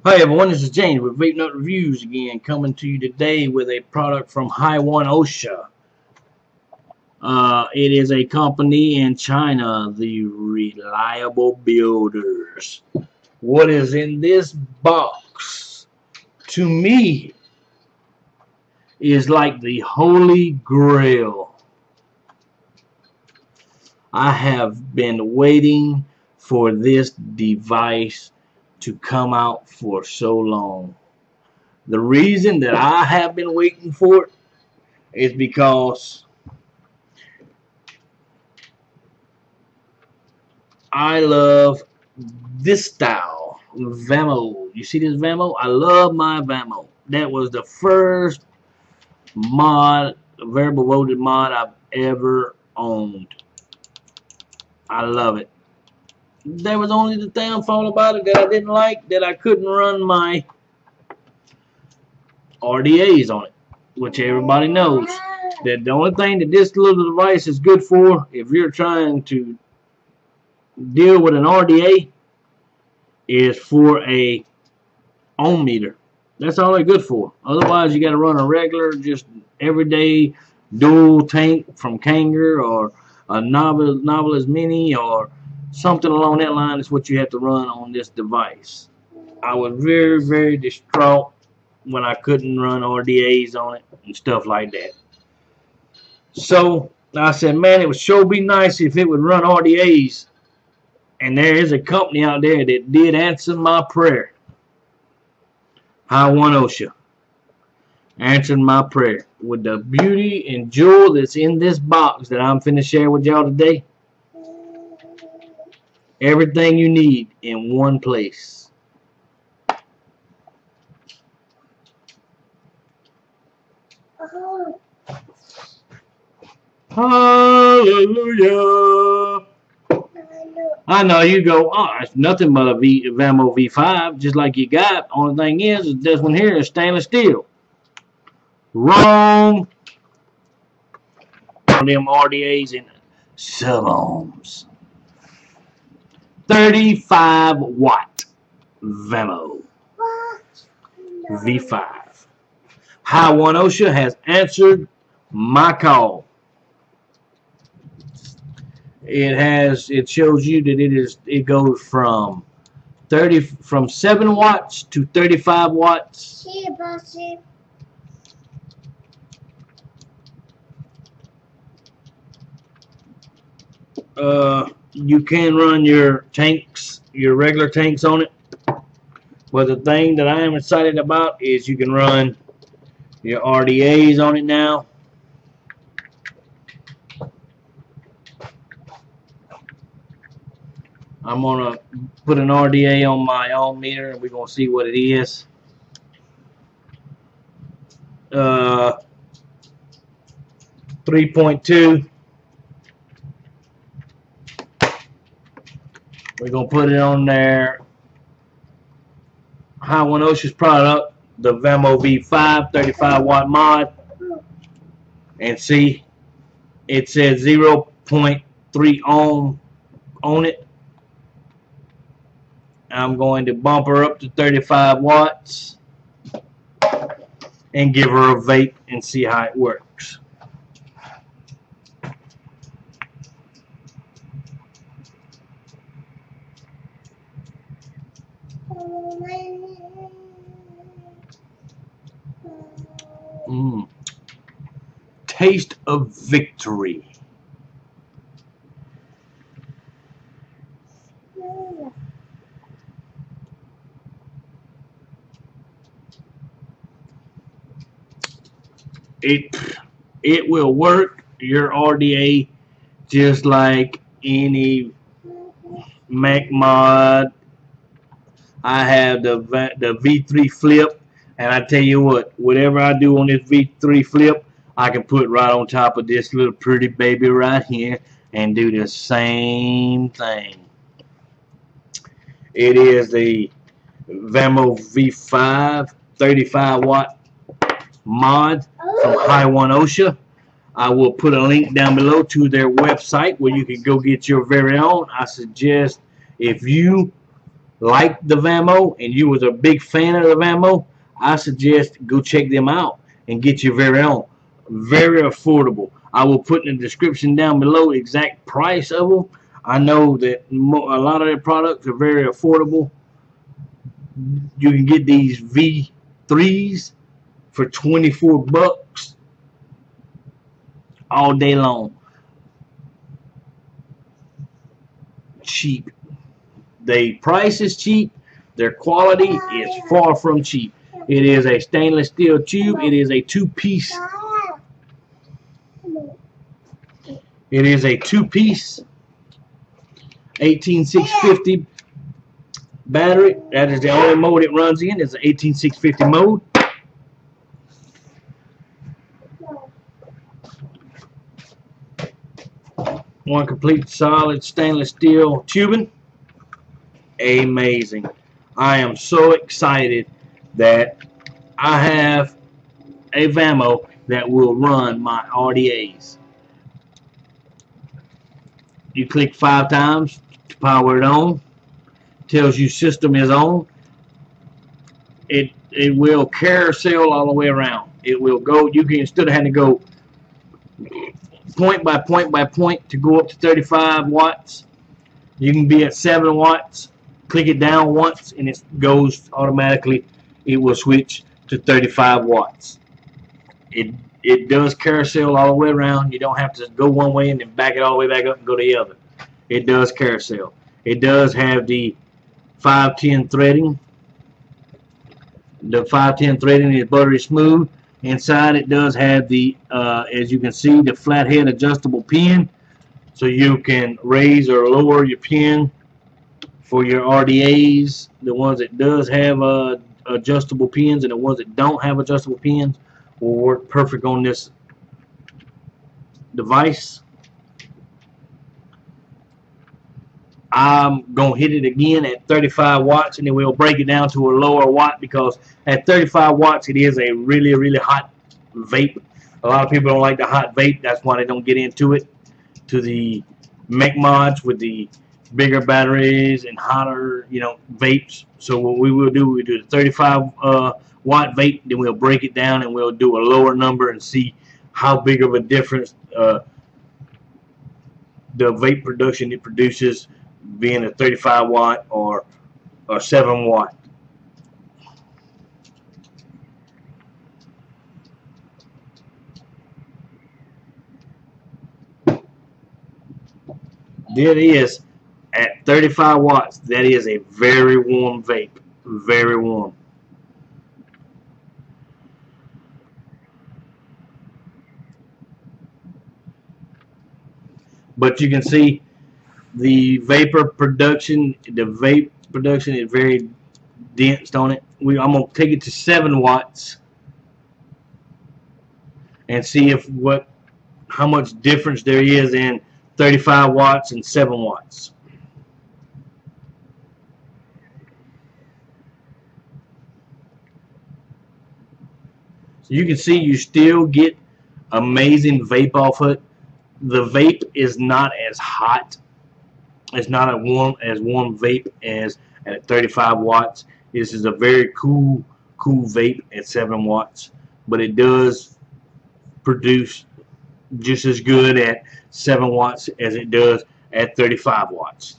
Hi everyone, this is James with Vape Nut Reviews again, coming to you today with a product from Haiyuan. It is a company in China, the Reliable Builders. What is in this box, to me, is like the Holy Grail. I have been waiting for this device to come out for so long. The reason that I have been waiting for it is because I love this style VAMO. You see this VAMO? I love my VAMO. That was the first mod, variable voltage mod I've ever owned. I love it. There was only the downfall about it that I didn't like, that I couldn't run my RDAs on it, which everybody knows. That the only thing that this little device is good for, if you're trying to deal with an RDA, is for a ohm meter. That's all they're good for. Otherwise, you got to run a regular, just everyday dual tank from Kanger or a Novelist Mini or something along that line is what you have to run on this device. I was very, very distraught when I couldn't run RDAs on it and stuff like that. So I said, man, it would sure be nice if it would run RDAs. And there is a company out there that did answer my prayer. Haiyuan answered my prayer with the beauty and jewel that's in this box that I'm finna share with y'all today. Everything you need in one place. Hallelujah. I know you go, oh, it's nothing but a VAMO V5, just like you got. Only thing is this one here is stainless steel. Wrong. Them RDAs in sub-ohms. 35 watt VAMO V5. Haiyuan has answered my call. It shows you that it goes from 7 watts to 35 watts. You can run your tanks, your regular tanks on it. But the thing that I am excited about is you can run your RDAs on it now. I'm gonna put an RDA on my ohm meter and we're gonna see what it is. 3.2. We're gonna put it on there. Haiyuan's product, the VAMO V5 35 watt mod, and see it says 0.3 ohm on it. I'm going to bump her up to 35 watts and give her a vape and see how it works. Taste of victory. It will work your RDA just like any Mac mod. I have the V3 flip, and I tell you what, whatever I do on this V3 flip, I can put right on top of this little pretty baby right here and do the same thing. It is the VAMO V5 35 watt mod from Haiyuan. I will put a link down below to their website where you can go get your very own. I suggest if you like the VAMO and you was a big fan of the VAMO, I suggest go check them out and get your very own. Very affordable. I will put in the description down below the exact price of them. I know that a lot of their products are very affordable. You can get these V3s for 24 bucks all day long. Cheap. The price is cheap. Their quality is far from cheap. It is a stainless steel tube. It is a two-piece. It is a two-piece 18650 battery. That is the only mode it runs in. It's an 18650 mode. One complete solid stainless steel tubing. Amazing. I am so excited that I have a VAMO that will run my RDAs. You click 5 times to power it on. Tells you system is on. It will carousel all the way around. It will go. You can, instead of having to go point by point by point to go up to 35 watts, you can be at 7 watts. Click it down once and it goes automatically. It will switch to 35 watts. It does carousel all the way around. You don't have to go one way and then back it all the way back up and go the other. It does carousel. It does have the 510 threading. The 510 threading is buttery smooth. Inside it does have the, as you can see, the flathead adjustable pin. So you can raise or lower your pin for your RDAs. The ones that does have adjustable pins and the ones that don't have adjustable pins will work perfect on this device. I'm going to hit it again at 35 watts and then we'll break it down to a lower watt, because at 35 watts it is a really, really hot vape. A lot of people don't like the hot vape. That's why they don't get into it. To the mech mods with the bigger batteries and hotter, vapes. So what we will do, we do the 35 watt vape, then we'll break it down and we'll do a lower number and see how big of a difference the vape production it produces, being a 35 watt or 7 watt. That is at 35 watts. That is a very warm vape. Very warm. But you can see the vapor production, the vape production is very dense on it. I'm going to take it to 7 watts and see how much difference there is in 35 watts and 7 watts. So you can see you still get amazing vape off it. The vape is not as hot. It's not as warm vape as at 35 watts. This is a very cool vape at 7 watts, but it does produce just as good at 7 watts as it does at 35 watts.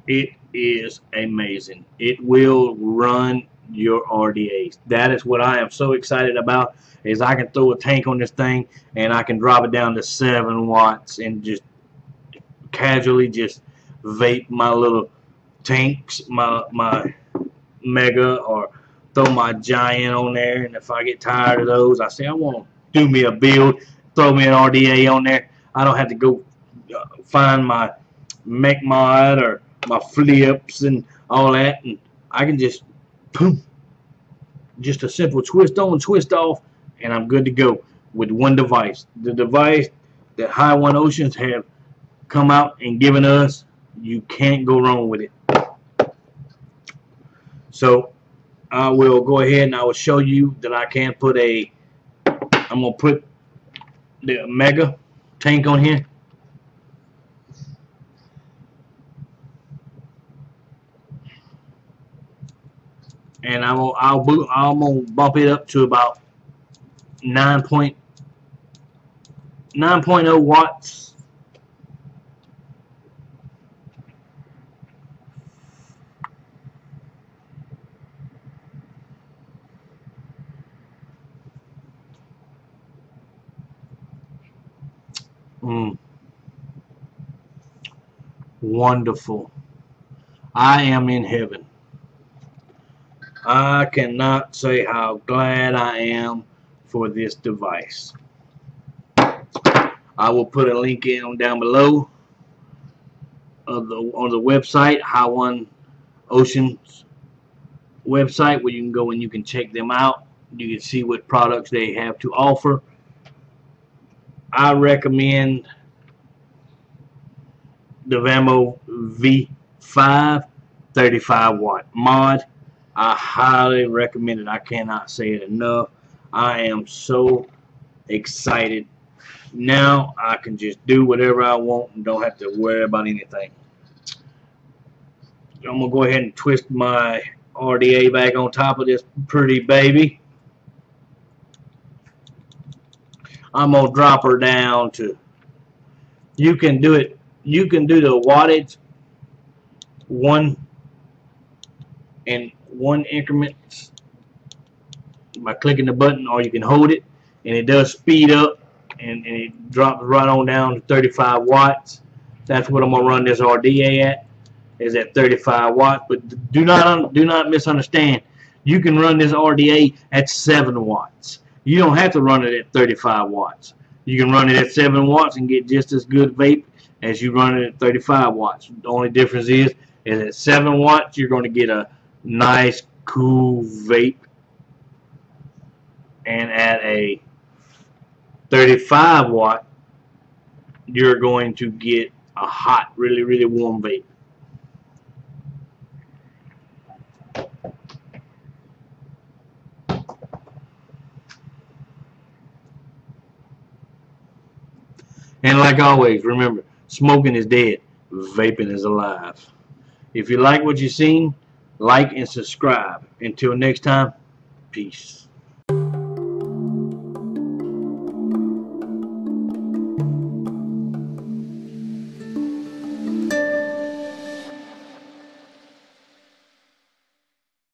It is amazing. It will run your RDAs. That is what I am so excited about, is I can throw a tank on this thing and I can drop it down to 7 watts and just casually just vape my little tanks, my mega, or throw my giant on there. And if I get tired of those, I say I want to do me a build, throw me an RDA on there. I don't have to go find my mech mod or my flips and all that, and I can just boom, just a simple twist on, twist off, and I'm good to go with one device. The device that Haiyuan Oceans have come out and given us, you can't go wrong with it. So I will go ahead and I will show you that I can put I'm going to put the Mega tank on here. And I'm gonna bump it up to about 9.0 watts. Wonderful. I am in heaven. I cannot say how glad I am for this device. I will put a link in down below on the website, Haiyuan Ocean's website, where you can go and you can check them out. You can see what products they have to offer. I recommend the VAMO V5 35 watt mod. I highly recommend it. I cannot say it enough. I am so excited. Now I can just do whatever I want and don't have to worry about anything. I'm going to go ahead and twist my RDA back on top of this pretty baby. I'm going to drop her down to, you can do it, you can do the wattage one increments by clicking the button, or you can hold it and it does speed up and it drops right on down to 35 watts. That's what I'm going to run this RDA at, is at 35 watts. But do not misunderstand. You can run this RDA at 7 watts. You don't have to run it at 35 watts. You can run it at 7 watts and get just as good vape as you run it at 35 watts. The only difference is at 7 watts you're going to get a nice cool vape, and at a 35 watt you're going to get a hot, really warm vape. And like always, remember, smoking is dead, vaping is alive. If you like what you've seen, like and subscribe. Until next time, peace.